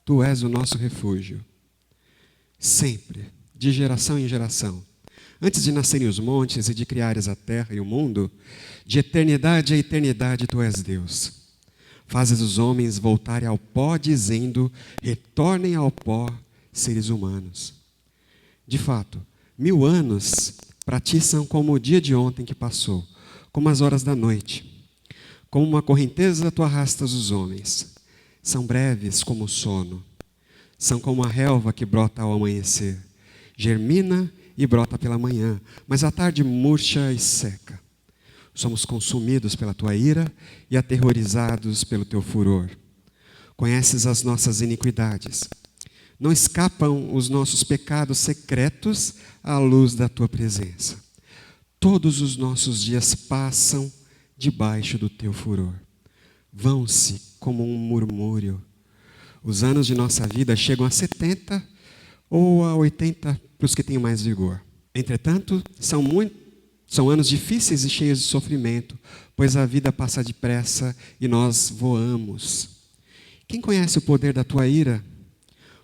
Tu és o nosso refúgio. Sempre, de geração em geração. Antes de nascerem os montes e de criares a terra e o mundo, de eternidade a eternidade Tu és Deus. Fazes os homens voltarem ao pó, dizendo, retornem ao pó, seres humanos. De fato, 1000 anos para Ti são como o dia de ontem que passou, como as horas da noite. Como uma correnteza Tu arrastas os homens. São breves como o sono. São como a relva que brota ao amanhecer. Germina e brota pela manhã, mas à tarde murcha e seca. Somos consumidos pela Tua ira e aterrorizados pelo Teu furor. Conheces as nossas iniquidades. Não escapam os nossos pecados secretos à luz da Tua presença. Todos os nossos dias passam debaixo do Teu furor. Vão-se como um murmúrio. Os anos de nossa vida chegam a 70 ou a 80 para os que têm mais vigor. Entretanto, são anos difíceis e cheios de sofrimento, pois a vida passa depressa e nós voamos. Quem conhece o poder da Tua ira?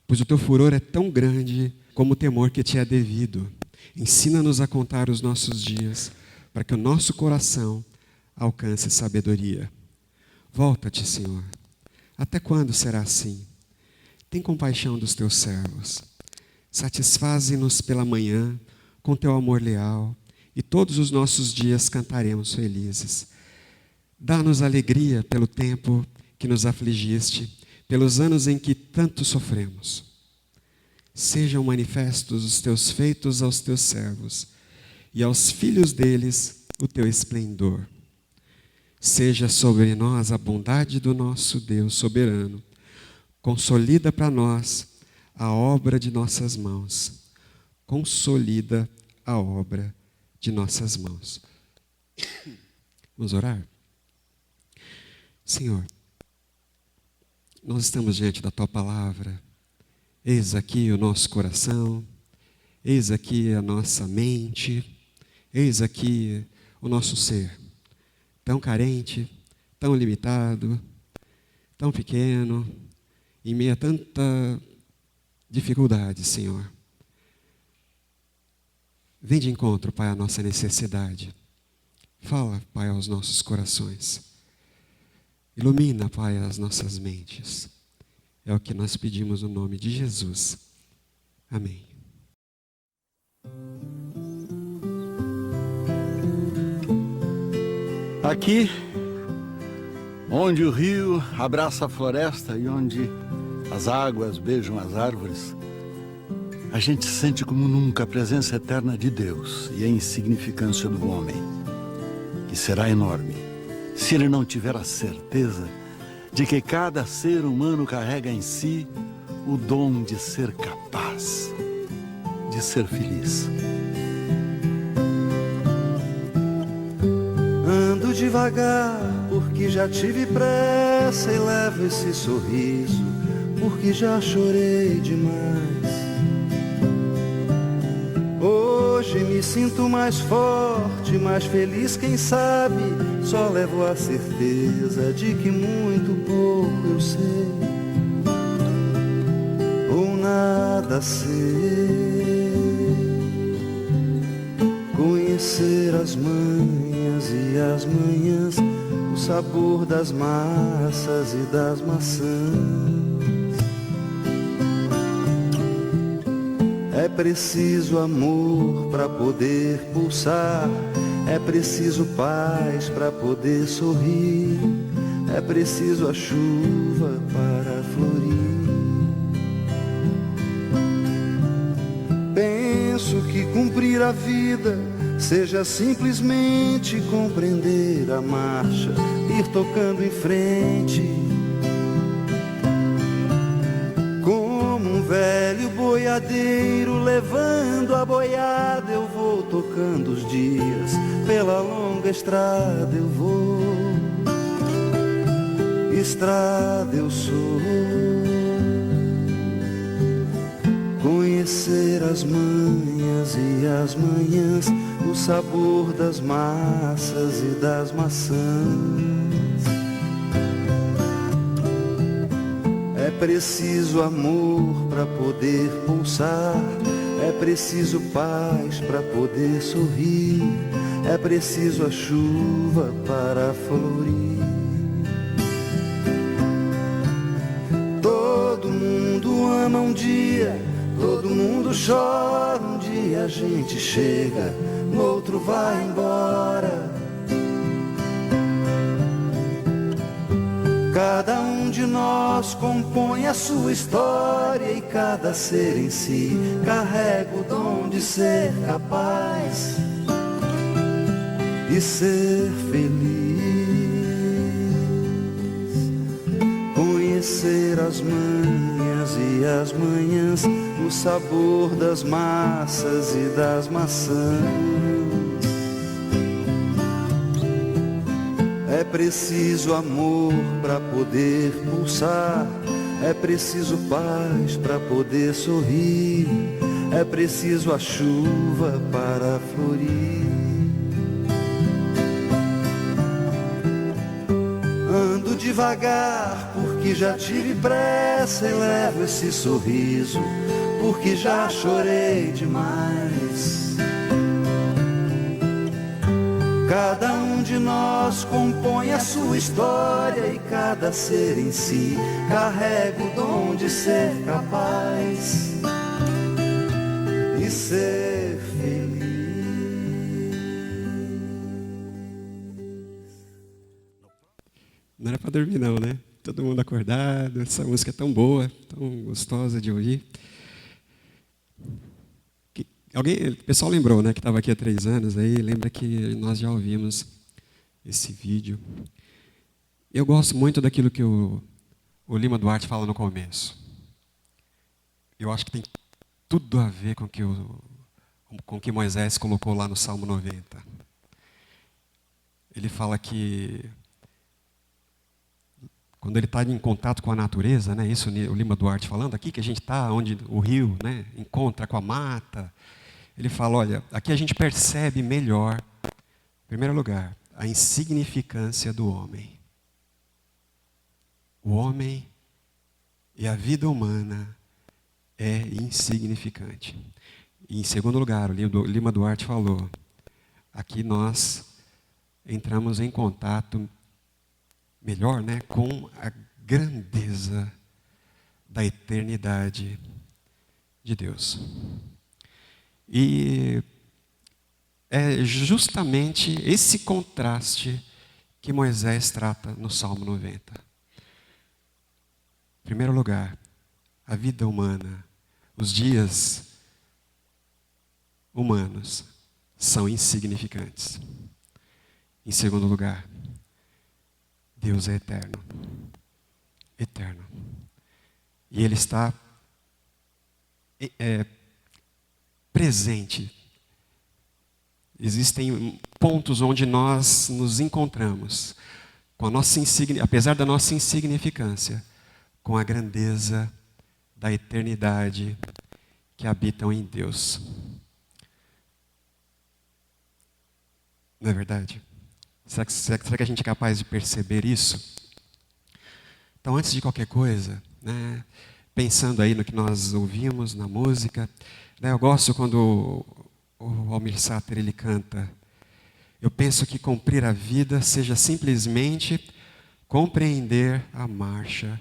Pois o Teu furor é tão grande como o temor que Te é devido. Ensina-nos a contar os nossos dias, para que o nosso coração alcance sabedoria. Volta-te, Senhor. Até quando será assim? Tem compaixão dos Teus servos. Satisfaze-nos pela manhã com Teu amor leal, e todos os nossos dias cantaremos felizes. Dá-nos alegria pelo tempo que nos afligiste, pelos anos em que tanto sofremos. Sejam manifestos os Teus feitos aos Teus servos, e aos filhos deles o Teu esplendor. Seja sobre nós a bondade do nosso Deus soberano. Consolida para nós a obra de nossas mãos. Consolida a obra de nossas mãos. Vamos orar? Senhor, nós estamos diante da Tua palavra. Eis aqui o nosso coração. Eis aqui a nossa mente. Eis aqui o nosso ser. Tão carente, tão limitado, tão pequeno, em meio a tanta dificuldade, Senhor. Vem de encontro, Pai, à nossa necessidade. Fala, Pai, aos nossos corações. Ilumina, Pai, as nossas mentes. É o que nós pedimos no nome de Jesus. Amém. Aqui, onde o rio abraça a floresta e onde as águas beijam as árvores, a gente sente como nunca a presença eterna de Deus e a insignificância do homem, que será enorme se ele não tiver a certeza de que cada ser humano carrega em si o dom de ser capaz de ser feliz. Ando devagar, porque já tive pressa, e levo esse sorriso, porque já chorei demais. Hoje me sinto mais forte, mais feliz, quem sabe, só levo a certeza de que muito pouco eu sei, ou nada sei. Conhecer as manhas e as manhãs, o sabor das massas e das maçãs. É preciso amor para poder pulsar, é preciso paz para poder sorrir, é preciso a chuva para florir. Penso que cumprir a vida seja simplesmente compreender a marcha, ir tocando em frente. Como um velho boiadeiro levando a boiada, eu vou tocando os dias, pela longa estrada eu vou. Estrada eu sou. Conhecer as manhas e as manhãs, o sabor das massas e das maçãs. É preciso amor para poder pulsar, é preciso paz para poder sorrir, é preciso a chuva para florir. Todo mundo ama um dia, todo mundo chora um dia, a gente chega, no outro vai embora. Cada um de nós compõe a sua história e cada ser em si carrega o dom de ser capaz e ser feliz. Conhecer as manhas e as manhãs, o sabor das massas e das maçãs. É preciso amor para poder pulsar, é preciso paz para poder sorrir, é preciso a chuva para florir. Ando devagar porque já tive pressa e levo esse sorriso porque já chorei demais. Cada um de nós compõe a sua história e cada ser em si carrega o dom de ser capaz e ser feliz. Não era para dormir não, né? Todo mundo acordado, essa música é tão boa, tão gostosa de ouvir. O pessoal lembrou, né, que estava aqui há 3 anos, aí lembra que nós já ouvimos esse vídeo. Eu gosto muito daquilo que o Lima Duarte fala no começo. Eu acho que tem tudo a ver com o que Moisés colocou lá no Salmo 90. Ele fala que quando ele está em contato com a natureza, né, isso o Lima Duarte falando aqui, que a gente está onde o rio, né, encontra com a mata. Ele fala, olha, aqui a gente percebe melhor, em primeiro lugar, a insignificância do homem. O homem e a vida humana é insignificante. E, em segundo lugar, o Lima Duarte falou, aqui nós entramos em contato melhor, né, com a grandeza da eternidade de Deus. E é justamente esse contraste que Moisés trata no Salmo 90. Em primeiro lugar, a vida humana, os dias humanos são insignificantes. Em segundo lugar, Deus é eterno. Eterno. E Ele está presente. Existem pontos onde nós nos encontramos, com a nossa apesar da nossa insignificância, com a grandeza da eternidade que habitam em Deus. Não é verdade? Será que a gente é capaz de perceber isso? Então, antes de qualquer coisa, né, pensando aí no que nós ouvimos na música, né, eu gosto quando o Almir Sater ele canta, eu penso que cumprir a vida seja simplesmente compreender a marcha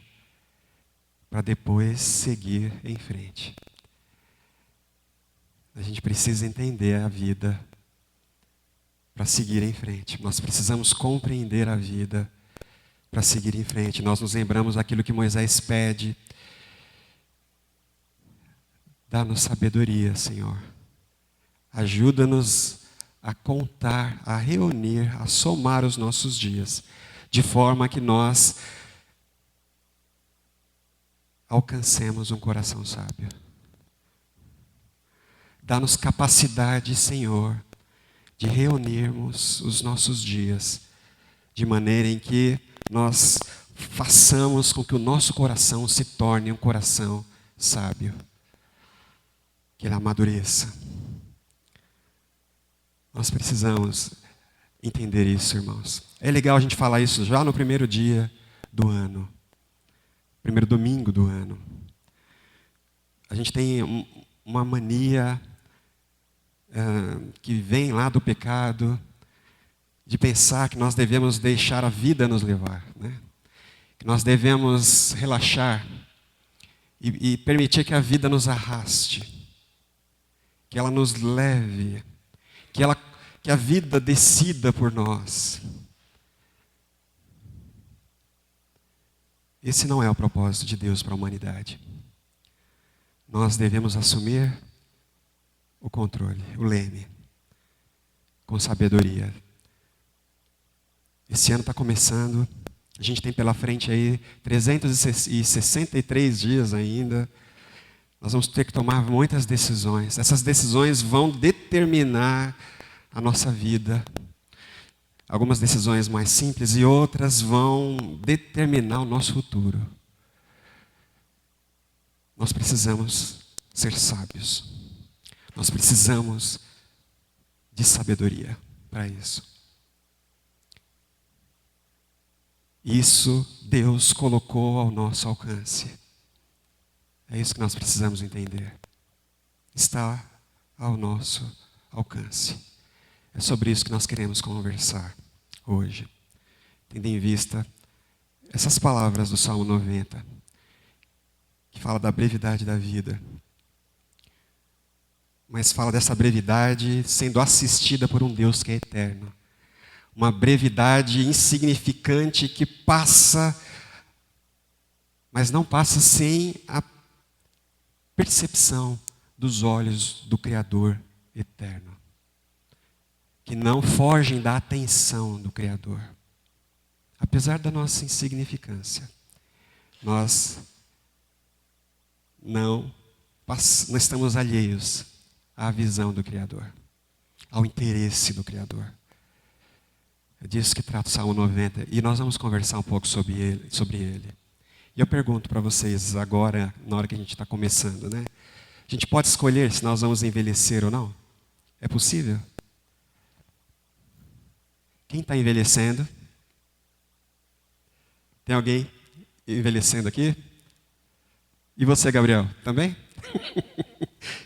para depois seguir em frente. A gente precisa entender a vida para seguir em frente. Nós precisamos compreender a vida para seguir em frente. Nós nos lembramos daquilo que Moisés pede. Dá-nos sabedoria, Senhor. Ajuda-nos a contar, a reunir, a somar os nossos dias, de forma que nós alcancemos um coração sábio. Dá-nos capacidade, Senhor, de reunirmos os nossos dias, de maneira em que nós façamos com que o nosso coração se torne um coração sábio, que ele amadureça. Nós precisamos entender isso, irmãos. É legal a gente falar isso já no primeiro dia do ano. primeiro domingo do ano. A gente tem uma mania que vem lá do pecado, de pensar que nós devemos deixar a vida nos levar, né? Que nós devemos relaxar e permitir que a vida nos arraste, que ela nos leve, que a vida decida por nós. Esse não é o propósito de Deus para a humanidade. Nós devemos assumir o controle, o leme, com sabedoria. Esse ano está começando, a gente tem pela frente aí 363 dias ainda. Nós vamos ter que tomar muitas decisões. Essas decisões vão determinar a nossa vida. Algumas decisões mais simples e outras vão determinar o nosso futuro. Nós precisamos ser sábios. Nós precisamos de sabedoria para isso. Isso Deus colocou ao nosso alcance. É isso que nós precisamos entender. Está ao nosso alcance. É sobre isso que nós queremos conversar hoje. Tendo em vista essas palavras do Salmo 90, que fala da brevidade da vida. Mas fala dessa brevidade sendo assistida por um Deus que é eterno. Uma brevidade insignificante que passa, mas não passa sem a percepção dos olhos do Criador eterno, que não fogem da atenção do Criador. Apesar da nossa insignificância, nós não estamos alheios à visão do Criador, ao interesse do Criador. É disso que trata o Salmo 90, e nós vamos conversar um pouco sobre ele. E eu pergunto para vocês agora, na hora que a gente está começando, né? A gente pode escolher se nós vamos envelhecer ou não? É possível? Quem está envelhecendo? Tem alguém envelhecendo aqui? E você, Gabriel, também?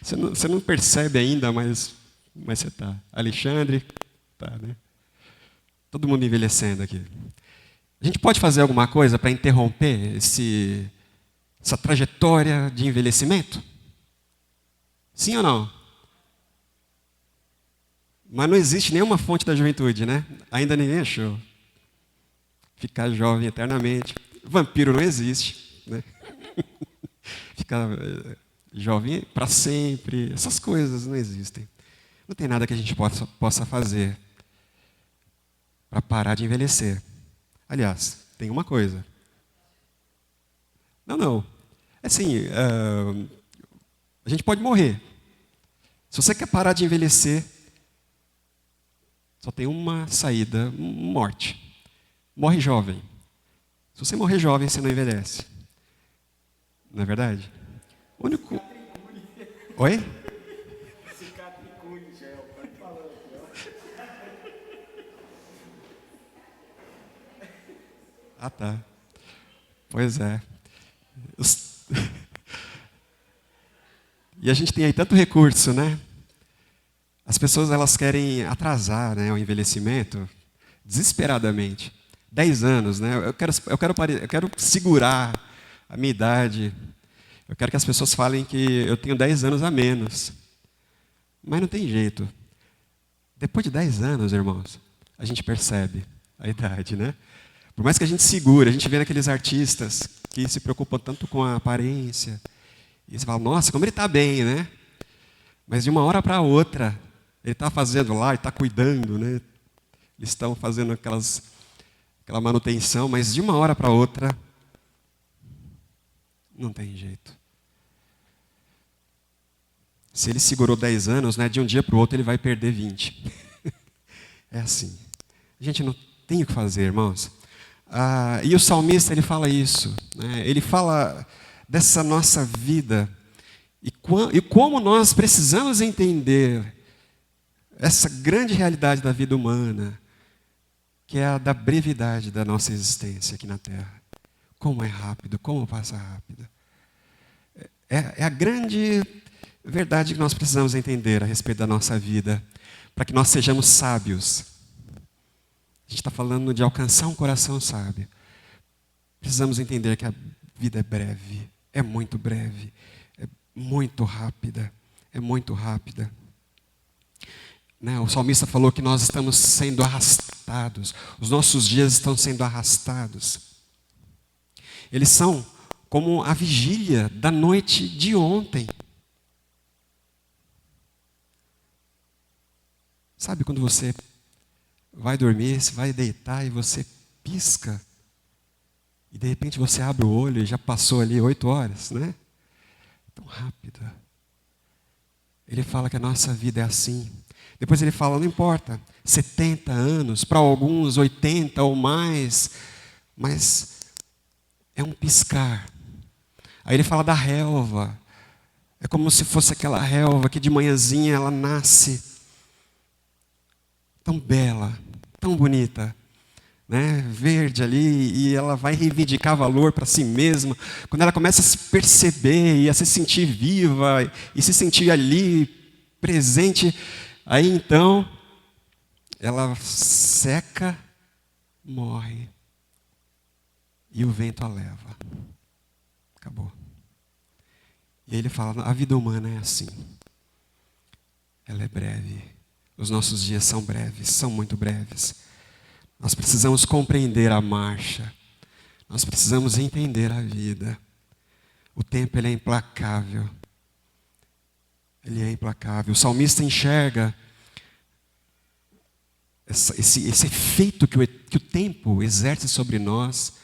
Você não percebe ainda, mas você está. Alexandre, tá, né? Todo mundo envelhecendo aqui. A gente pode fazer alguma coisa para interromper essa trajetória de envelhecimento? Sim ou não? Mas não existe nenhuma fonte da juventude, né? Ainda ninguém achou. Ficar jovem eternamente. Vampiro não existe, né? Ficar jovem para sempre. Essas coisas não existem. Não tem nada que a gente possa fazer para parar de envelhecer. Aliás, tem uma coisa. Não. É assim, a gente pode morrer. Se você quer parar de envelhecer, só tem uma saída, morte. Morre jovem. Se você morrer jovem, você não envelhece. Não é verdade? O único... Oi? Ah, tá. Pois é. E a gente tem aí tanto recurso, né? As pessoas, elas querem atrasar, né, o envelhecimento desesperadamente. 10 anos, né? Eu quero segurar a minha idade. Eu quero que as pessoas falem que eu tenho 10 anos a menos. Mas não tem jeito. Depois de 10 anos, irmãos, a gente percebe a idade, né? Por mais que a gente segure, a gente vê naqueles artistas que se preocupam tanto com a aparência. E você fala, nossa, como ele está bem, né? Mas de uma hora para outra, ele está fazendo lá, ele está cuidando, né? Eles estão fazendo aquela manutenção, mas de uma hora para outra, não tem jeito. Se ele segurou 10 anos, né, de um dia para o outro ele vai perder 20. É assim. A gente não tem o que fazer, irmãos. E o salmista, ele fala isso, né? Ele fala dessa nossa vida e como nós precisamos entender essa grande realidade da vida humana, que é a da brevidade da nossa existência aqui na Terra. Como é rápido, como passa rápido. É a grande verdade que nós precisamos entender a respeito da nossa vida, para que nós sejamos sábios. A gente está falando de alcançar um coração sábio. Precisamos entender que a vida é breve, é muito breve, é muito rápida, é muito rápida. Né? O salmista falou que nós estamos sendo arrastados, os nossos dias estão sendo arrastados. Eles são como a vigília da noite de ontem. Sabe quando você vai dormir, você vai deitar e você pisca, e de repente você abre o olho e já passou ali 8 horas, né? Tão rápido. Ele fala que a nossa vida é assim. Depois ele fala, não importa, 70 anos, para alguns 80 ou mais, mas é um piscar. Aí ele fala da relva. É como se fosse aquela relva que de manhãzinha ela nasce tão bela, tão bonita, né? Verde ali, e ela vai reivindicar valor para si mesma. Quando ela começa a se perceber e a se sentir viva e se sentir ali presente, aí então ela seca, morre e o vento a leva. Acabou. E aí ele fala, a vida humana é assim. Ela é breve. Os nossos dias são breves, são muito breves. Nós precisamos compreender a marcha. Nós precisamos entender a vida. O tempo ele é implacável. Ele é implacável. O salmista enxerga esse efeito que o tempo exerce sobre nós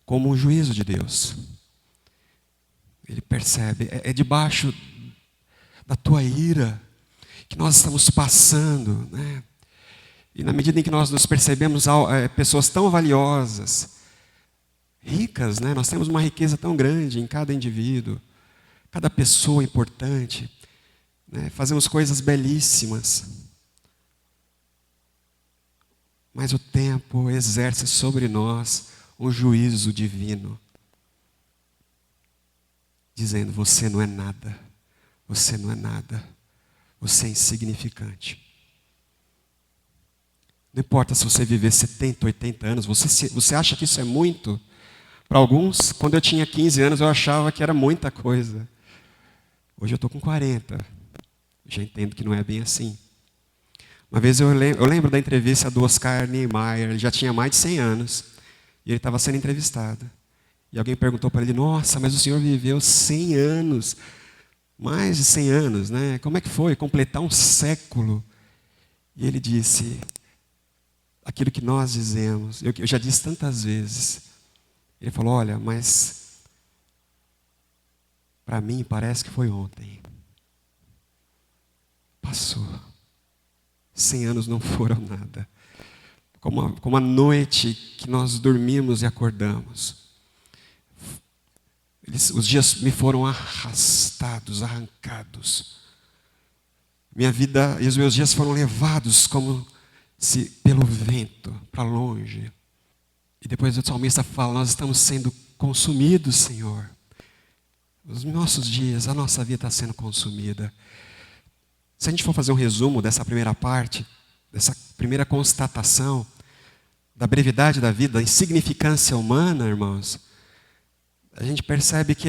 como um juízo de Deus. Ele percebe, é debaixo da tua ira que nós estamos passando, né? E na medida em que nós nos percebemos pessoas tão valiosas, ricas, né? Nós temos uma riqueza tão grande em cada indivíduo, cada pessoa importante, né? Fazemos coisas belíssimas, mas o tempo exerce sobre nós um juízo divino, dizendo, você não é nada, você não é nada. Você é insignificante. Não importa se você viver 70, 80 anos, você acha que isso é muito? Para alguns, quando eu tinha 15 anos, eu achava que era muita coisa. Hoje eu estou com 40. Já entendo que não é bem assim. Uma vez eu lembro da entrevista do Oscar Niemeyer, ele já tinha mais de 100 anos, e ele estava sendo entrevistado. E alguém perguntou para ele, nossa, mas o senhor viveu 100 anos. Mais de 100 anos, né? Como é que foi completar um século? E ele disse, aquilo que nós dizemos, eu já disse tantas vezes. Ele falou, olha, mas para mim parece que foi ontem. Passou. 100 anos não foram nada. Como a noite que nós dormimos e acordamos. Os dias me foram arrastados, arrancados. Minha vida e os meus dias foram levados como se pelo vento para longe. E depois o salmista fala, nós estamos sendo consumidos, Senhor. Os nossos dias, a nossa vida está sendo consumida. Se a gente for fazer um resumo dessa primeira parte, dessa primeira constatação da brevidade da vida, da insignificância humana, irmãos, a gente percebe que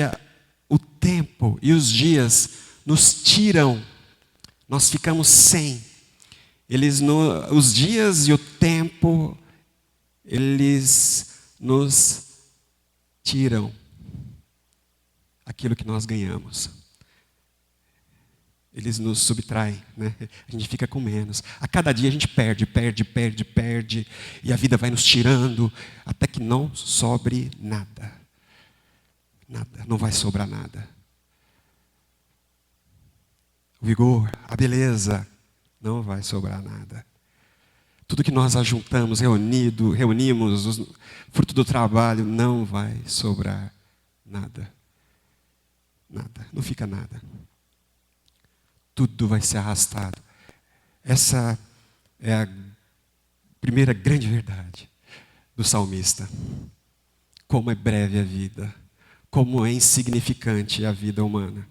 o tempo e os dias nos tiram, nós ficamos sem. Os dias e o tempo, eles nos tiram aquilo que nós ganhamos. Eles nos subtraem, né? A gente fica com menos. A cada dia a gente perde, e a vida vai nos tirando, até que não sobre nada. Nada, não vai sobrar nada. O vigor, a beleza, não vai sobrar nada. Tudo que nós ajuntamos, reunimos, fruto do trabalho, não vai sobrar nada. Nada, não fica nada. Tudo vai ser arrastado. Essa é a primeira grande verdade do salmista. como é breve a vida, como é insignificante a vida humana.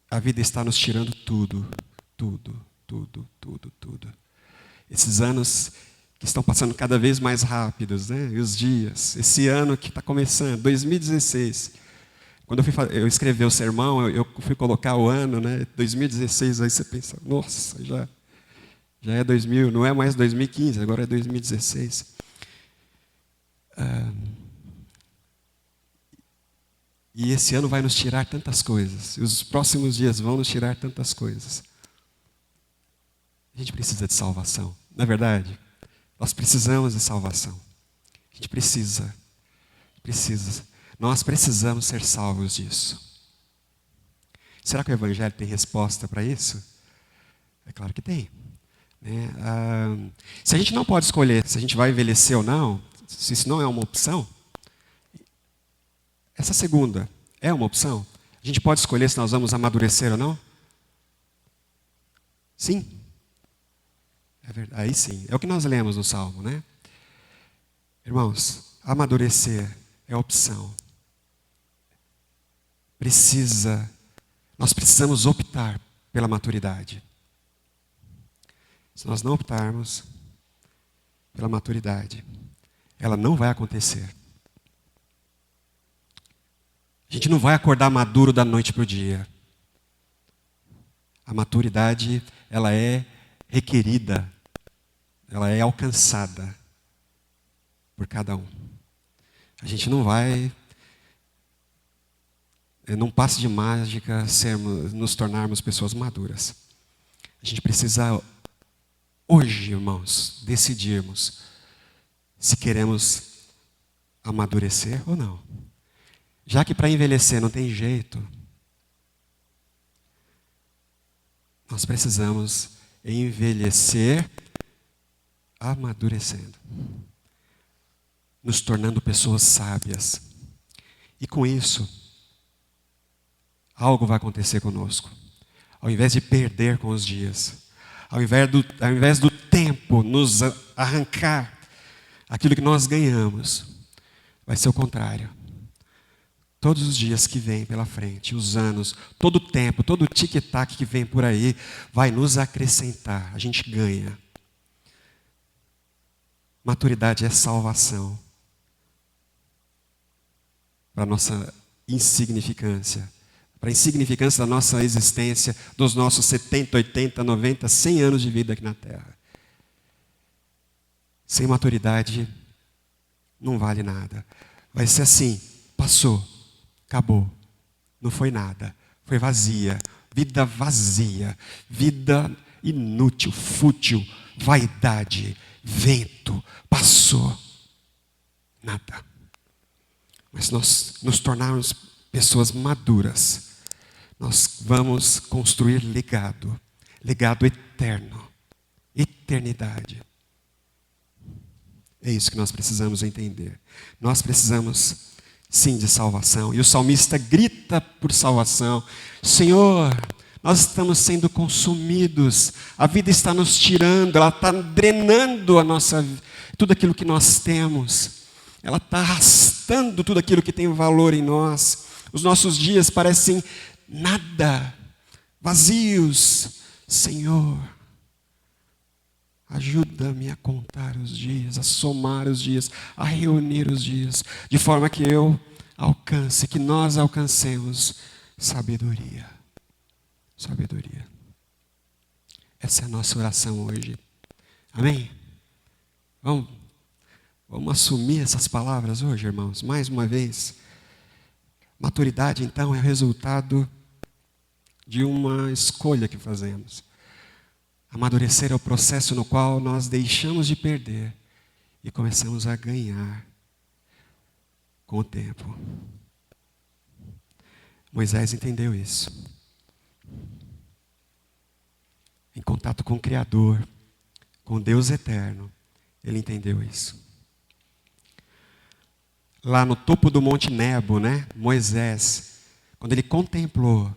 A vida está nos tirando tudo, tudo, tudo, tudo, tudo. Esses anos que estão passando cada vez mais rápidos, né? E os dias. Esse ano que está começando, 2016. Quando eu escrevi o sermão, eu fui colocar o ano, né? 2016, aí você pensa, nossa, já é 2000, não é mais 2015, agora é 2016. E esse ano vai nos tirar tantas coisas. E os próximos dias vão nos tirar tantas coisas. A gente precisa de salvação. Não é verdade? Nós precisamos de salvação. A gente precisa. Nós precisamos ser salvos disso. Será que o Evangelho tem resposta para isso? É claro que tem. Né? Se a gente não pode escolher se a gente vai envelhecer ou não, se isso não é uma opção, essa segunda é uma opção? A gente pode escolher se nós vamos amadurecer ou não? Sim. É verdade. Aí sim. É o que nós lemos no Salmo, né? Irmãos, amadurecer é opção. Nós precisamos optar pela maturidade. Se nós não optarmos pela maturidade, ela não vai acontecer. A gente não vai acordar maduro da noite para o dia. A maturidade, ela é requerida, ela é alcançada por cada um. A gente não vai, num passe de mágica, nos tornarmos pessoas maduras. A gente precisa, hoje, irmãos, decidirmos se queremos amadurecer ou não. Já que para envelhecer não tem jeito, nós precisamos envelhecer amadurecendo, nos tornando pessoas sábias. E com isso, algo vai acontecer conosco. Ao invés de perder com os dias, ao invés do tempo nos arrancar aquilo que nós ganhamos, vai ser o contrário. Todos os dias que vêm pela frente, os anos, todo o tempo, todo o tic-tac que vem por aí, vai nos acrescentar. A gente ganha. Maturidade é salvação para a nossa insignificância, para a insignificância da nossa existência, dos nossos 70, 80, 90, 100 anos de vida aqui na Terra. Sem maturidade, não vale nada. Vai ser assim, passou. Acabou. Não foi nada. Foi vazia. Vida vazia. Vida inútil, fútil, vaidade, vento. Passou. Nada. Mas nós nos tornarmos pessoas maduras. Nós vamos construir legado. Legado eterno. Eternidade. É isso que nós precisamos entender. Nós precisamos sim, de salvação. E o salmista grita por salvação. Senhor, nós estamos sendo consumidos. A vida está nos tirando. Ela está drenando tudo aquilo que nós temos. Ela está arrastando tudo aquilo que tem valor em nós. Os nossos dias parecem nada. Vazios. Senhor, ajuda-me a contar os dias, a somar os dias, a reunir os dias, de forma que que nós alcancemos sabedoria. Sabedoria. Essa é a nossa oração hoje. Amém? Vamos assumir essas palavras hoje, irmãos, mais uma vez. Maturidade, então, é o resultado de uma escolha que fazemos. Amadurecer é o processo no qual nós deixamos de perder e começamos a ganhar com o tempo. Moisés entendeu isso. Em contato com o Criador, com Deus eterno, ele entendeu isso. Lá no topo do Monte Nebo, né, Moisés, quando ele contemplou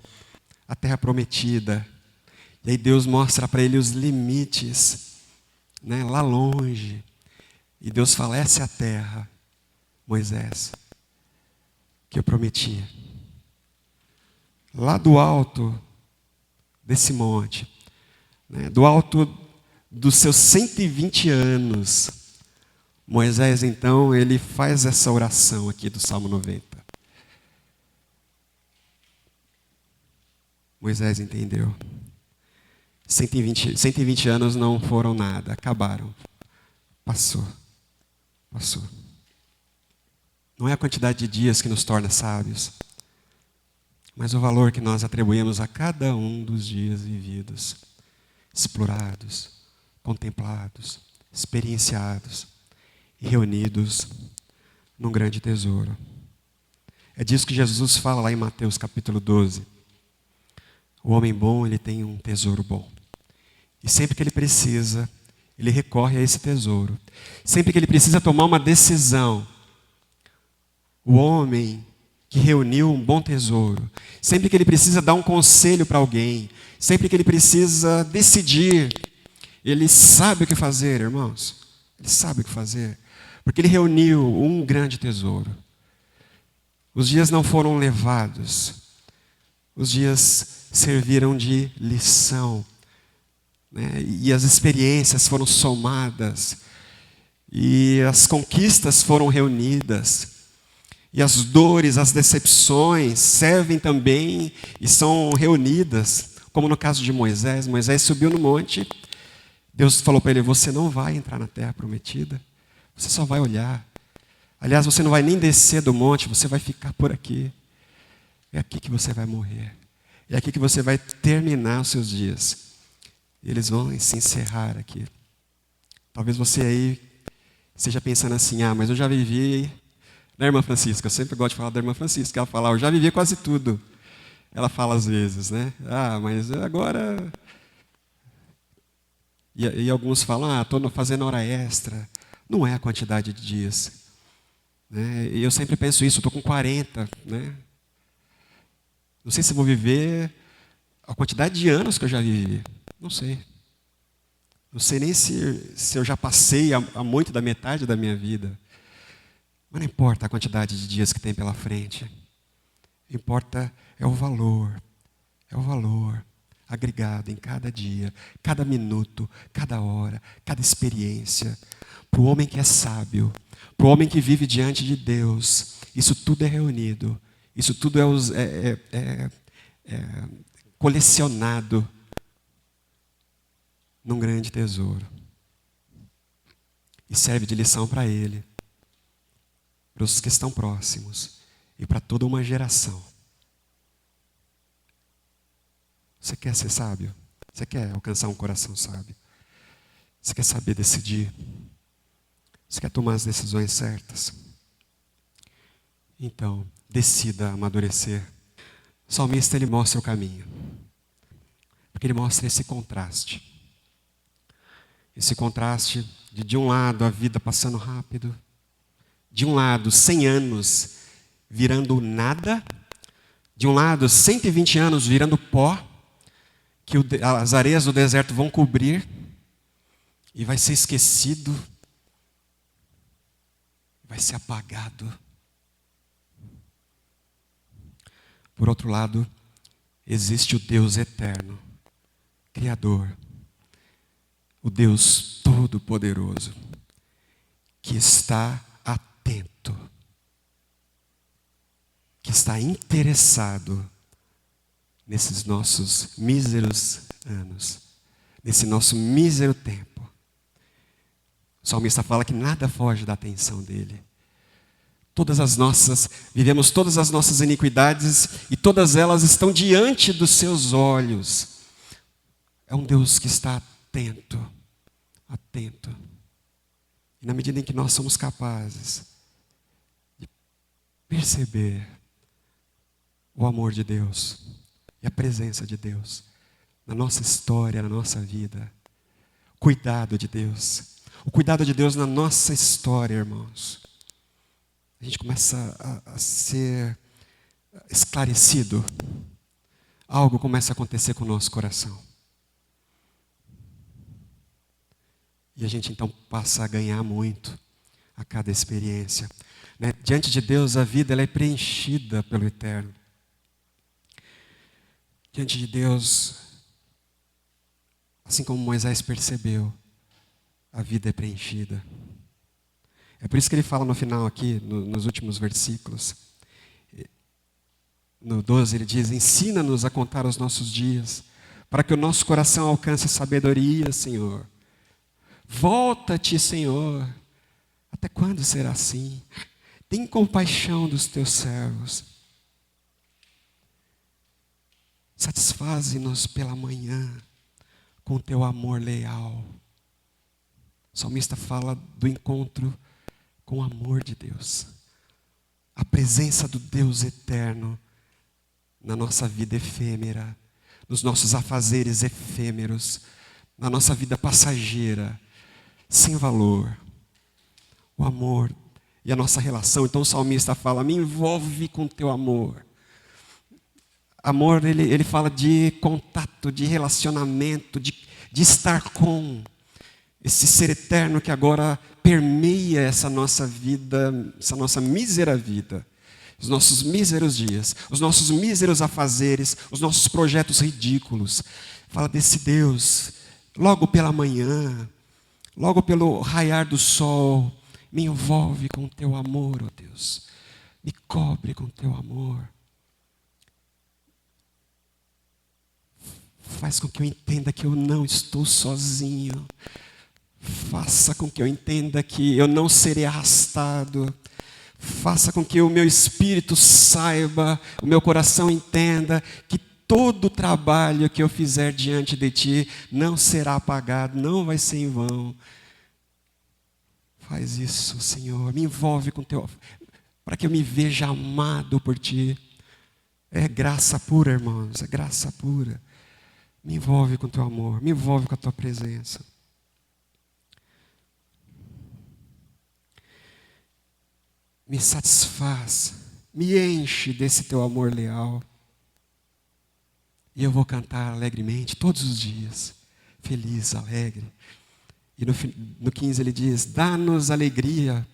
a terra prometida, e aí Deus mostra para ele os limites né, lá longe. E Deus fala, essa é a terra, Moisés, que eu prometi. Lá do alto desse monte, né, do alto dos seus 120 anos, Moisés, então, ele faz essa oração aqui do Salmo 90. Moisés entendeu. 120 anos não foram nada, acabaram. Passou. Não é a quantidade de dias que nos torna sábios, mas o valor que nós atribuímos a cada um dos dias vividos, explorados, contemplados, experienciados e reunidos num grande tesouro. É disso que Jesus fala lá em Mateus capítulo 12. O homem bom, ele tem um tesouro bom. E sempre que ele precisa, ele recorre a esse tesouro. Sempre que ele precisa tomar uma decisão, o homem que reuniu um bom tesouro, sempre que ele precisa dar um conselho para alguém, sempre que ele precisa decidir, ele sabe o que fazer, irmãos. Ele sabe o que fazer, porque ele reuniu um grande tesouro. Os dias não foram levados, os dias serviram de lição, né? E as experiências foram somadas, e as conquistas foram reunidas, e as dores, as decepções servem também e são reunidas, como no caso de Moisés. Moisés subiu no monte, Deus falou para ele, você não vai entrar na terra prometida, você só vai olhar. Aliás, você não vai nem descer do monte, você vai ficar por aqui. É aqui que você vai morrer. É aqui que você vai terminar os seus dias. E eles vão se encerrar aqui. Talvez você aí esteja pensando assim, mas eu já vivi, né, irmã Francisca? Eu sempre gosto de falar da irmã Francisca. Ela fala, eu já vivi quase tudo. Ela fala às vezes, né? Mas agora... E alguns falam, estou fazendo hora extra. Não é a quantidade de dias. Né? E eu sempre penso isso, estou com 40, né? Não sei se vou viver a quantidade de anos que eu já vivi. Não sei. Não sei nem se eu já passei a muito da metade da minha vida. Mas não importa a quantidade de dias que tem pela frente. Importa é o valor. É o valor agregado em cada dia, cada minuto, cada hora, cada experiência. Para o homem que é sábio, para o homem que vive diante de Deus, isso tudo é reunido. Isso tudo é colecionado num grande tesouro. E serve de lição para ele, para os que estão próximos e para toda uma geração. Você quer ser sábio? Você quer alcançar um coração sábio? Você quer saber decidir? Você quer tomar as decisões certas? Então, decida amadurecer. O salmista, ele mostra o caminho. Porque ele mostra esse contraste. Esse contraste de um lado a vida passando rápido, de um lado 100 anos virando nada, de um lado 120 anos virando pó, que as areias do deserto vão cobrir e vai ser esquecido, vai ser apagado. Por outro lado, existe o Deus eterno, Criador, o Deus Todo-Poderoso, que está atento, que está interessado nesses nossos míseros anos, nesse nosso mísero tempo. O salmista fala que nada foge da atenção dele. Vivemos todas as nossas iniquidades e todas elas estão diante dos seus olhos. É um Deus que está atento. E na medida em que nós somos capazes de perceber o amor de Deus e a presença de Deus na nossa história, na nossa vida, o cuidado de Deus na nossa história, irmãos, a gente começa a ser esclarecido. Algo começa a acontecer com o nosso coração. E a gente então passa a ganhar muito a cada experiência. Né? Diante de Deus, a vida ela é preenchida pelo eterno. Diante de Deus, assim como Moisés percebeu, a vida é preenchida. É por isso que ele fala no final aqui, nos últimos versículos. No 12 ele diz, ensina-nos a contar os nossos dias, para que o nosso coração alcance sabedoria, Senhor. Volta-te, Senhor. Até quando será assim? Tem compaixão dos teus servos. Satisfaze-nos pela manhã com teu amor leal. O salmista fala do encontro com o amor de Deus. A presença do Deus eterno na nossa vida efêmera, nos nossos afazeres efêmeros, na nossa vida passageira, sem valor. O amor e a nossa relação. Então o salmista fala, me envolve com teu amor. Amor, ele fala de contato, de relacionamento, de estar com esse ser eterno que agora permeia essa nossa vida, essa nossa mísera vida, os nossos míseros dias, os nossos míseros afazeres, os nossos projetos ridículos. Fala desse Deus, logo pela manhã, logo pelo raiar do sol, me envolve com teu amor, ó Deus, me cobre com teu amor. Faz com que eu entenda que eu não estou sozinho. Faça com que eu entenda que eu não serei arrastado. Faça com que o meu espírito saiba, o meu coração entenda que todo o trabalho que eu fizer diante de Ti não será apagado, não vai ser em vão. Faz isso, Senhor. Me envolve com Teu... para que eu me veja amado por Ti. É graça pura, irmãos, é graça pura. Me envolve com Teu amor, me envolve com a Tua presença. Me satisfaz, me enche desse Teu amor leal. E eu vou cantar alegremente todos os dias, feliz, alegre. E no 15 ele diz, dá-nos alegria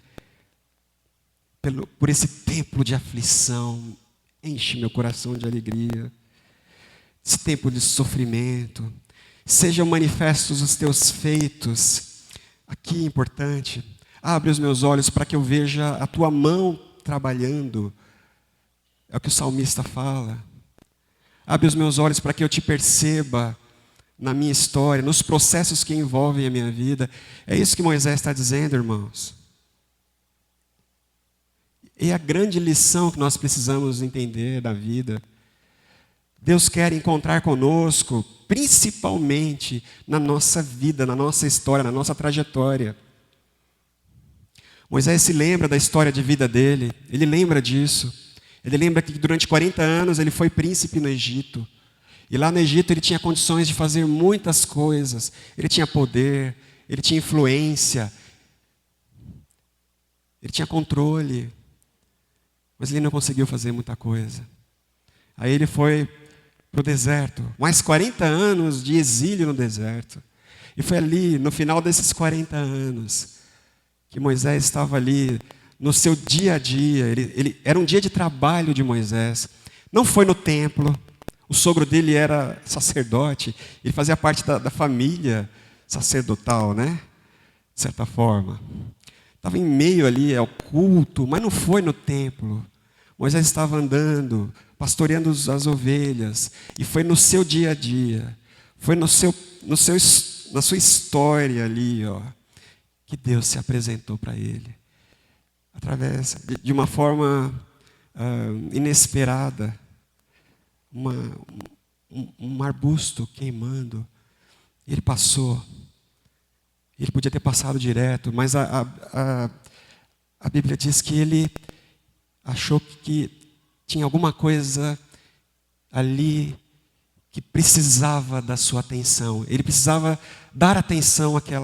por esse tempo de aflição, enche meu coração de alegria. Esse tempo de sofrimento, sejam manifestos os teus feitos. Aqui é importante, abre os meus olhos para que eu veja a tua mão trabalhando. É o que o salmista fala. Abre os meus olhos para que eu te perceba na minha história, nos processos que envolvem a minha vida. É isso que Moisés está dizendo, irmãos. E a grande lição que nós precisamos entender da vida. Deus quer encontrar conosco, principalmente na nossa vida, na nossa história, na nossa trajetória. Moisés se lembra da história de vida dele, ele lembra disso. Ele lembra que durante 40 anos ele foi príncipe no Egito. E lá no Egito ele tinha condições de fazer muitas coisas. Ele tinha poder, ele tinha influência, ele tinha controle. Mas ele não conseguiu fazer muita coisa. Aí ele foi para o deserto, mais 40 anos de exílio no deserto. E foi ali, no final desses 40 anos, que Moisés estava ali, no seu dia a dia. Era um dia de trabalho de Moisés. Não foi no templo. O sogro dele era sacerdote. Ele fazia parte da família sacerdotal, né? De certa forma. Estava em meio ali ao culto, mas não foi no templo. Moisés estava andando, pastoreando as ovelhas, e foi no seu dia a dia, foi na sua história ali, ó, que Deus se apresentou para ele, através de uma forma inesperada, um arbusto queimando, e ele passou. Ele podia ter passado direto, mas a Bíblia diz que ele achou que tinha alguma coisa ali que precisava da sua atenção. Ele precisava dar atenção àquele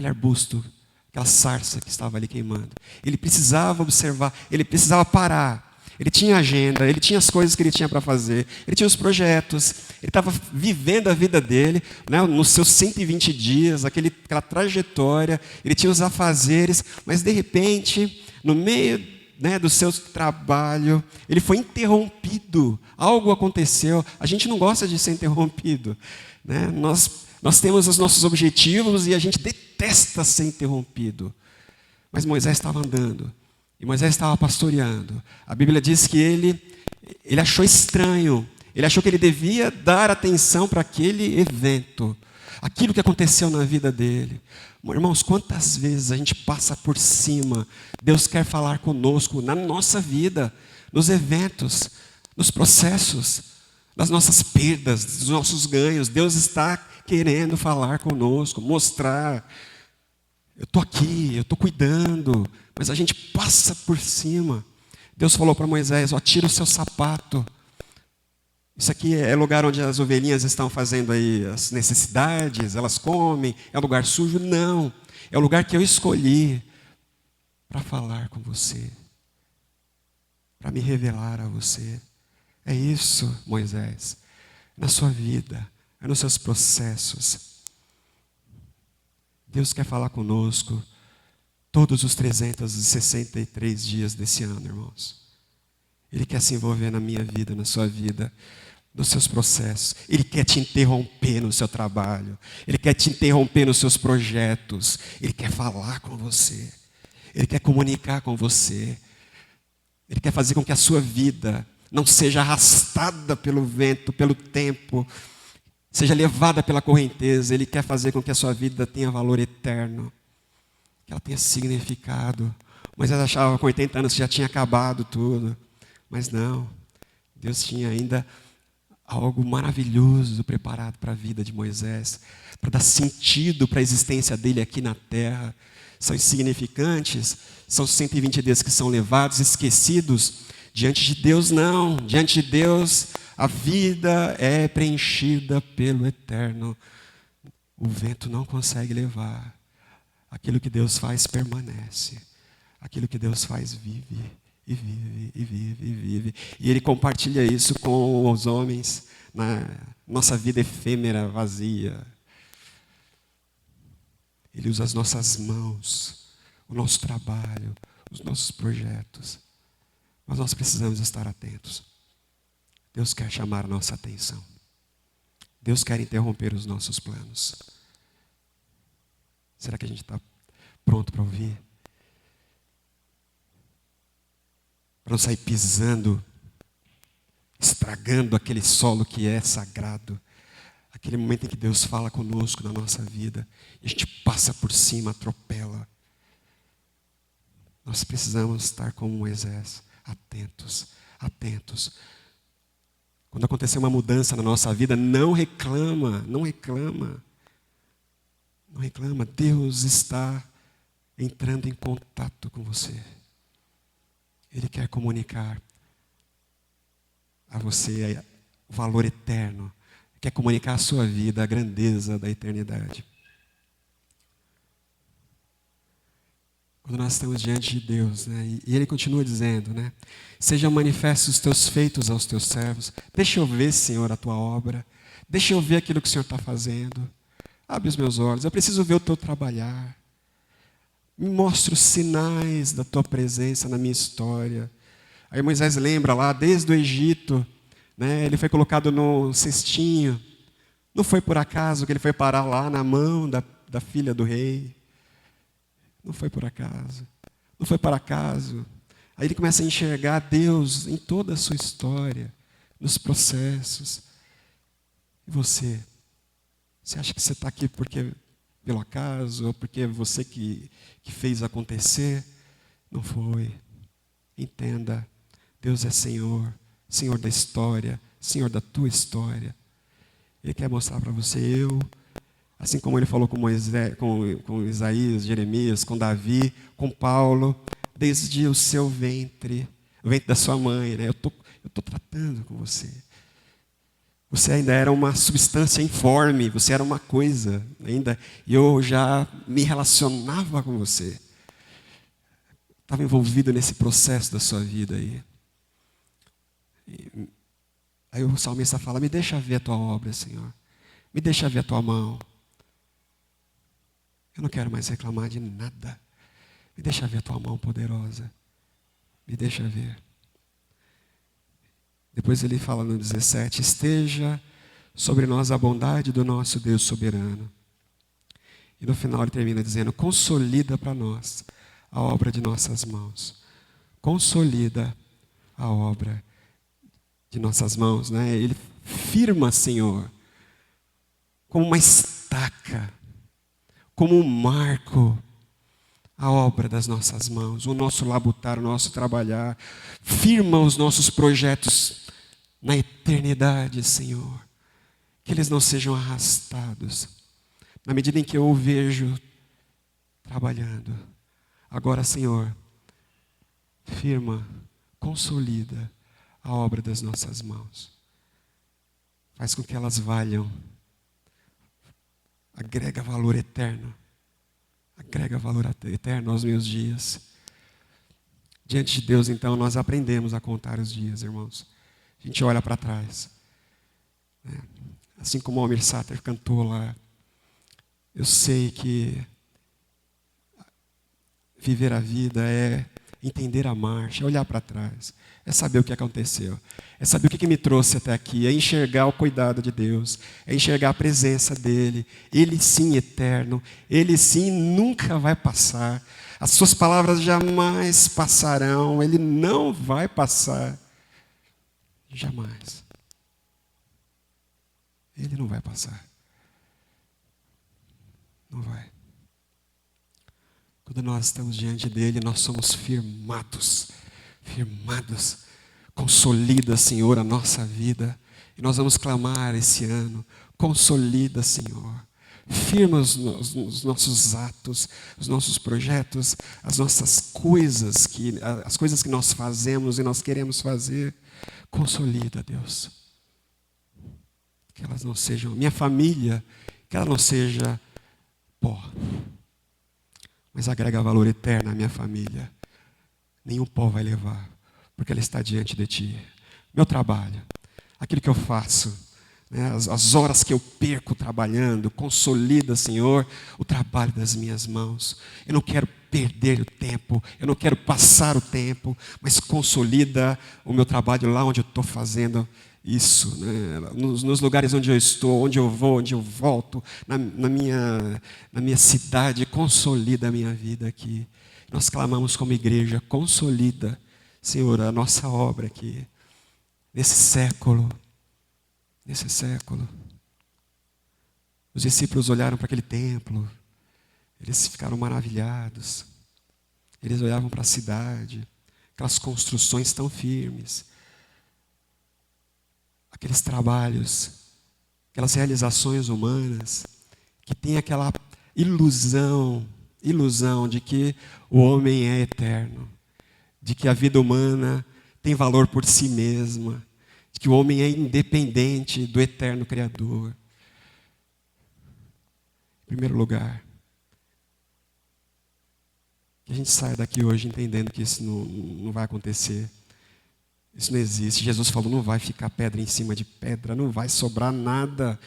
arbusto, aquela sarça que estava ali queimando. Ele precisava observar, ele precisava parar. ele tinha agenda, ele tinha as coisas que ele tinha para fazer, ele tinha os projetos, ele estava vivendo a vida dele, né, nos seus 120 dias, aquela trajetória, ele tinha os afazeres, mas de repente, no meio, né, do seu trabalho, ele foi interrompido, algo aconteceu. A gente não gosta de ser interrompido, né? Nós temos os nossos objetivos e a gente detesta ser interrompido. Mas Moisés estava andando, e Moisés estava pastoreando. A Bíblia diz que ele achou estranho, ele achou que ele devia dar atenção para aquele evento, aquilo que aconteceu na vida dele. Irmãos, quantas vezes a gente passa por cima, Deus quer falar conosco na nossa vida, nos eventos, nos processos, das nossas perdas, dos nossos ganhos. Deus está querendo falar conosco, mostrar, eu estou aqui, eu estou cuidando, mas a gente passa por cima. Deus falou para Moisés, tira o seu sapato. Isso aqui é lugar onde as ovelhinhas estão fazendo aí as necessidades, elas comem, é lugar sujo? Não, é o lugar que eu escolhi para falar com você, para me revelar a você. É isso, Moisés, na sua vida, é nos seus processos. Deus quer falar conosco todos os 363 dias desse ano, irmãos. Ele quer se envolver na minha vida, na sua vida, nos seus processos. Ele quer te interromper no seu trabalho. Ele quer te interromper nos seus projetos. Ele quer falar com você. Ele quer comunicar com você. Ele quer fazer com que a sua vida não seja arrastada pelo vento, pelo tempo, seja levada pela correnteza. Ele quer fazer com que a sua vida tenha valor eterno, que ela tenha significado. Moisés achava que com 80 anos já tinha acabado tudo, mas não. Deus tinha ainda algo maravilhoso preparado para a vida de Moisés, para dar sentido para a existência dele aqui na terra. São insignificantes, são 120 dias que são levados, esquecidos. Diante de Deus, não. Diante de Deus, a vida é preenchida pelo eterno. O vento não consegue levar. Aquilo que Deus faz permanece. Aquilo que Deus faz vive, e vive, e vive, e vive. E Ele compartilha isso com os homens na nossa vida efêmera, vazia. Ele usa as nossas mãos, o nosso trabalho, os nossos projetos. Mas nós precisamos estar atentos. Deus quer chamar a nossa atenção. Deus quer interromper os nossos planos. Será que a gente está pronto para ouvir? Para não sair pisando, estragando aquele solo que é sagrado. Aquele momento em que Deus fala conosco na nossa vida. E a gente passa por cima, atropela. Nós precisamos estar como Moisés. Atentos, atentos. Quando acontecer uma mudança na nossa vida, não reclama, não reclama. Não reclama. Deus está entrando em contato com você. Ele quer comunicar a você o valor eterno. Quer comunicar a sua vida, a grandeza da eternidade. Quando nós estamos diante de Deus, né? E Ele continua dizendo, né? Sejam manifestos os teus feitos aos teus servos. Deixa eu ver, Senhor, a tua obra. Deixa eu ver aquilo que o Senhor está fazendo. Abre os meus olhos, eu preciso ver o teu trabalhar. Me mostra os sinais da tua presença na minha história. Aí Moisés lembra lá, desde o Egito, né? Ele foi colocado no cestinho. Não foi por acaso que ele foi parar lá na mão da filha do rei. Não foi por acaso. Não foi por acaso. Aí ele começa a enxergar Deus em toda a sua história, nos processos. E você? Você acha que você está aqui pelo acaso, ou porque é você que fez acontecer? Não foi. Entenda, Deus é Senhor, Senhor da história, Senhor da tua história. Ele quer mostrar para você, assim como Ele falou com Moisés, com Isaías, Jeremias, com Davi, com Paulo, desde o seu ventre, o ventre da sua mãe, né? Eu tô tratando com você. Você ainda era uma substância informe, você era uma coisa ainda, e eu já me relacionava com você. Estava envolvido nesse processo da sua vida aí. Aí o salmista fala, me deixa ver a tua obra, Senhor. Me deixa ver a tua mão. Eu não quero mais reclamar de nada. Me deixa ver a tua mão poderosa. Me deixa ver. Depois ele fala no 17, esteja sobre nós a bondade do nosso Deus soberano. E no final ele termina dizendo, consolida para nós a obra de nossas mãos. Consolida a obra de nossas mãos, né? Ele firma, Senhor, como uma estaca, como um marco, a obra das nossas mãos, o nosso labutar, o nosso trabalhar. Firma os nossos projetos na eternidade, Senhor. Que eles não sejam arrastados. Na medida em que eu o vejo trabalhando. Agora, Senhor, firma, consolida a obra das nossas mãos. Faz com que elas valham. Agrega valor eterno. Agrega valor eterno aos meus dias. Diante de Deus, então, nós aprendemos a contar os dias, irmãos. A gente olha para trás. Assim como o Almir Sater cantou lá, eu sei que viver a vida é entender a marcha, é olhar para trás, é saber o que aconteceu, é saber o que me trouxe até aqui, é enxergar o cuidado de Deus, é enxergar a presença dEle. Ele sim eterno, Ele sim nunca vai passar, as suas palavras jamais passarão, Ele não vai passar, jamais. Ele não vai passar, não vai. Quando nós estamos diante dEle, nós somos firmados. Consolida, Senhor, a nossa vida. E nós vamos clamar esse ano. Consolida, Senhor. Firma os nossos atos, os nossos projetos, as nossas coisas, as coisas que nós fazemos e nós queremos fazer. Consolida, Deus. Que elas não sejam, minha família, que ela não seja pó. Mas agrega valor eterno à minha família. Nenhum pó vai levar, porque ela está diante de Ti. Meu trabalho, aquilo que eu faço, né, as horas que eu perco trabalhando, consolida, Senhor, o trabalho das minhas mãos. Eu não quero perder o tempo, eu não quero passar o tempo, mas consolida o meu trabalho lá onde eu estou fazendo isso, né? Nos lugares onde eu estou, onde eu vou, onde eu volto, na minha cidade, consolida a minha vida aqui. Nós clamamos como igreja, consolida, Senhor, a nossa obra aqui, nesse século. Os discípulos olharam para aquele templo, eles ficaram maravilhados, eles olhavam para a cidade, aquelas construções tão firmes, aqueles trabalhos, aquelas realizações humanas, que tem aquela ilusão de que o homem é eterno, de que a vida humana tem valor por si mesma, de que o homem é independente do eterno Criador. Em primeiro lugar, que a gente saia daqui hoje entendendo que isso não vai acontecer. Isso não existe. Jesus falou, não vai ficar pedra em cima de pedra, não vai sobrar nada.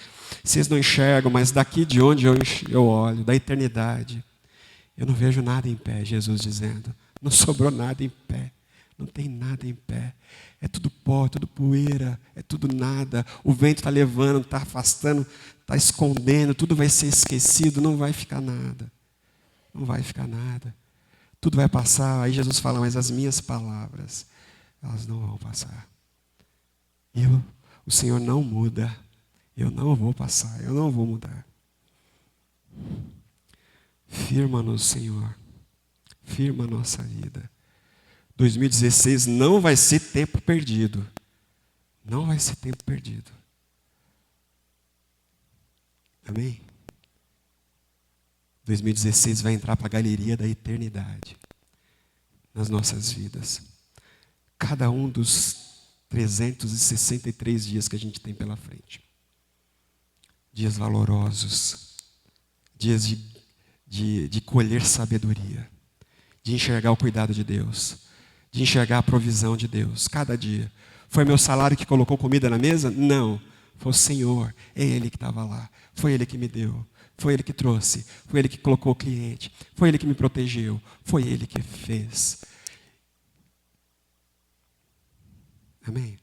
Vocês não enxergam, mas daqui de onde eu olho, da eternidade, eu não vejo nada em pé, Jesus dizendo. Não sobrou nada em pé, não tem nada em pé. É tudo pó, tudo poeira, é tudo nada. O vento está levando, está afastando, está escondendo, tudo vai ser esquecido, não vai ficar nada. Não vai ficar nada. Tudo vai passar. Aí Jesus fala, mas as minhas palavras, elas não vão passar. O Senhor não muda. Eu não vou passar, eu não vou mudar. Firma-nos, Senhor. Firma a nossa vida. 2016 não vai ser tempo perdido. Não vai ser tempo perdido. Amém? 2016 vai entrar para a galeria da eternidade nas nossas vidas. Cada um dos 363 dias que a gente tem pela frente. Dias valorosos. Dias de colher sabedoria. De enxergar o cuidado de Deus. De enxergar a provisão de Deus. Cada dia. Foi meu salário que colocou comida na mesa? Não. Foi o Senhor. É Ele que estava lá. Foi Ele que me deu. Foi Ele que trouxe. Foi Ele que colocou o cliente. Foi Ele que me protegeu. Foi Ele que fez. Amém?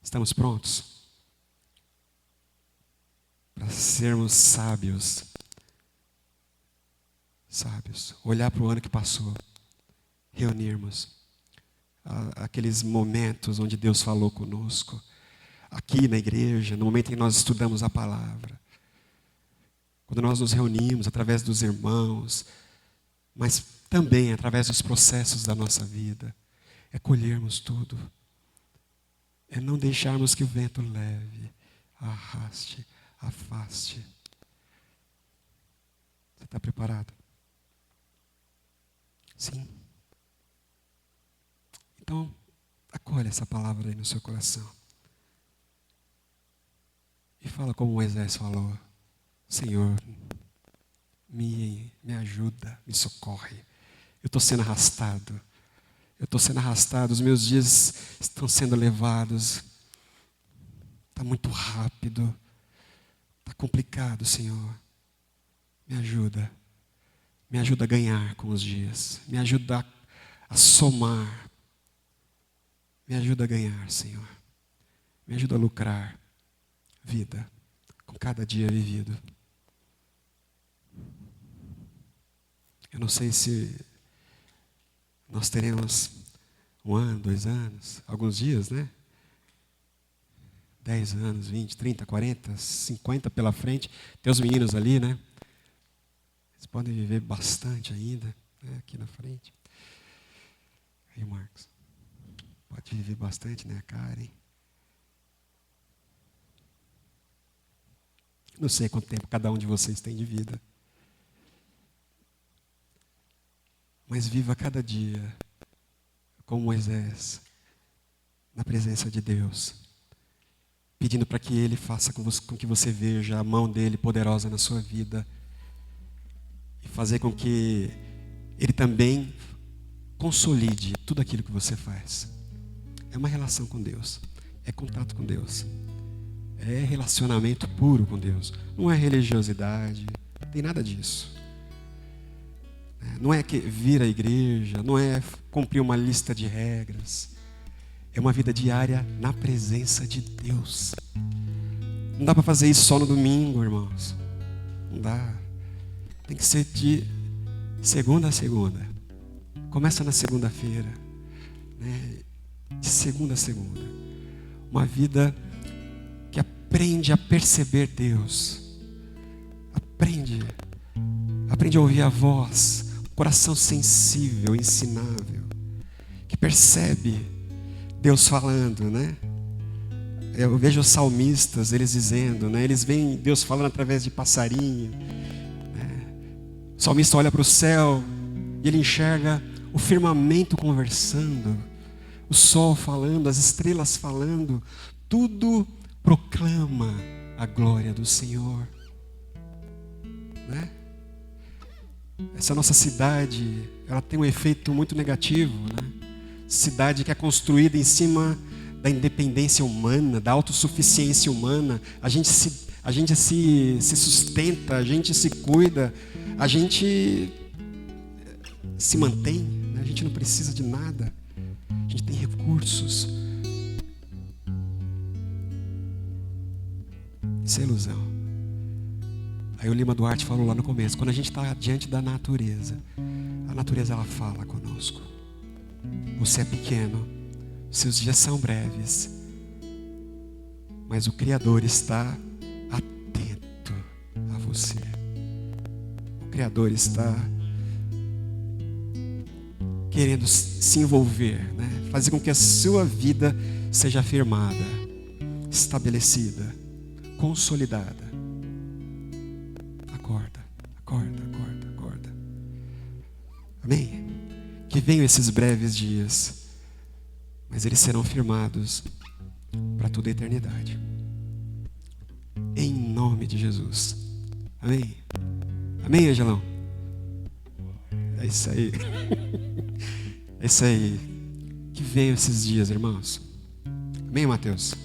Estamos prontos para sermos sábios. Sábios. Olhar para o ano que passou. Reunirmos. Aqueles momentos onde Deus falou conosco. Aqui na igreja, no momento em que nós estudamos a palavra. Quando nós nos reunimos através dos irmãos. Mas também através dos processos da nossa vida. É colhermos tudo. É não deixarmos que o vento leve, arraste, afaste. Você está preparado? Sim. Então, acolhe essa palavra aí no seu coração. E fala como Moisés falou. Senhor, me ajuda, me socorre. Eu estou sendo arrastado. Eu estou sendo arrastado. Os meus dias estão sendo levados. Está muito rápido. Está complicado, Senhor. Me ajuda. Me ajuda a ganhar com os dias. Me ajuda a somar. Me ajuda a ganhar, Senhor. Me ajuda a lucrar vida com cada dia vivido. Eu não sei se nós teremos 1 ano, 2 anos, alguns dias, né? 10 anos, 20, 30, 40, 50 pela frente. Tem os meninos ali, né? Eles podem viver bastante ainda, né? Aqui na frente. Aí, Marcos. Pode viver bastante, né, Karen? Não sei quanto tempo cada um de vocês tem de vida. Mas viva cada dia, como Moisés, na presença de Deus. Pedindo para que Ele faça com que você veja a mão dEle poderosa na sua vida. E fazer com que Ele também consolide tudo aquilo que você faz. É uma relação com Deus. É contato com Deus. É relacionamento puro com Deus. Não é religiosidade. Não tem nada disso. Não é que vir à igreja. Não é cumprir uma lista de regras. É uma vida diária na presença de Deus. Não dá para fazer isso só no domingo, irmãos. Não dá. Tem que ser de segunda a segunda. Começa na segunda-feira. Né? De segunda a segunda. Uma vida que aprende a perceber Deus. Aprende a ouvir a voz. Um coração sensível, ensinável. Que percebe Deus falando, né? Eu vejo os salmistas, eles dizendo, né? Eles veem Deus falando através de passarinho. Né? O salmista olha para o céu e ele enxerga o firmamento conversando. O sol falando, as estrelas falando, tudo proclama a glória do Senhor. Né? Essa nossa cidade, ela tem um efeito muito negativo. Né? Cidade que é construída em cima da independência humana, da autossuficiência humana. A gente se sustenta, a gente se cuida, a gente se mantém, né? A gente não precisa de nada. A gente tem recursos. Isso é ilusão. Aí o Lima Duarte falou lá no começo, quando a gente está diante da natureza, a natureza ela fala conosco. Você é pequeno, seus dias são breves, mas o Criador está atento a você. O Criador está querendo se envolver, né? Fazer com que a sua vida seja afirmada, estabelecida, consolidada. Acorda. Amém? Que venham esses breves dias, mas eles serão firmados para toda a eternidade. Em nome de Jesus. Amém? Amém, Angelão? É isso aí. É isso aí. Que venham esses dias, irmãos. Amém, Mateus?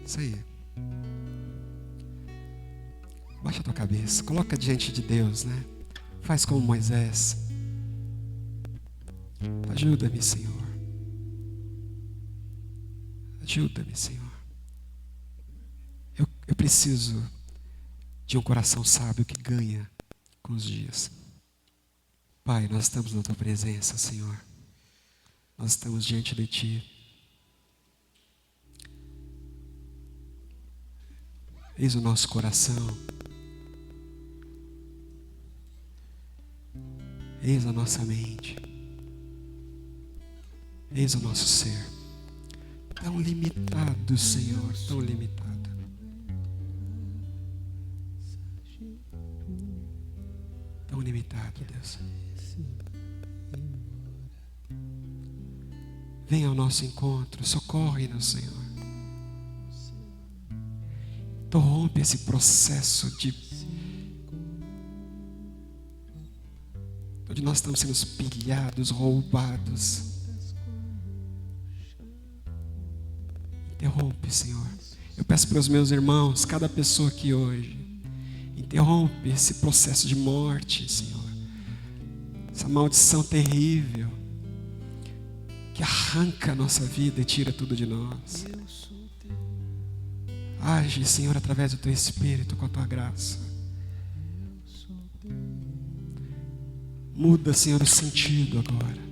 Isso aí. Baixa a tua cabeça, coloca diante de Deus, né? Faz como Moisés. Ajuda-me, Senhor. Ajuda-me, Senhor. Eu preciso de um coração sábio que ganha com os dias. Pai, nós estamos na tua presença, Senhor. Nós estamos diante de ti. Eis o nosso coração. Eis a nossa mente. Eis o nosso ser. Tão limitado, Senhor, tão limitado. Tão limitado, Deus. Venha ao nosso encontro, socorre-nos, Senhor. Interrompe esse processo onde nós estamos sendo pilhados, roubados. Interrompe, Senhor. Eu peço para os meus irmãos, cada pessoa aqui hoje, interrompe esse processo de morte, Senhor. Essa maldição terrível que arranca a nossa vida e tira tudo de nós. Age, Senhor, através do Teu Espírito, com a Tua graça. Muda, Senhor, o sentido agora.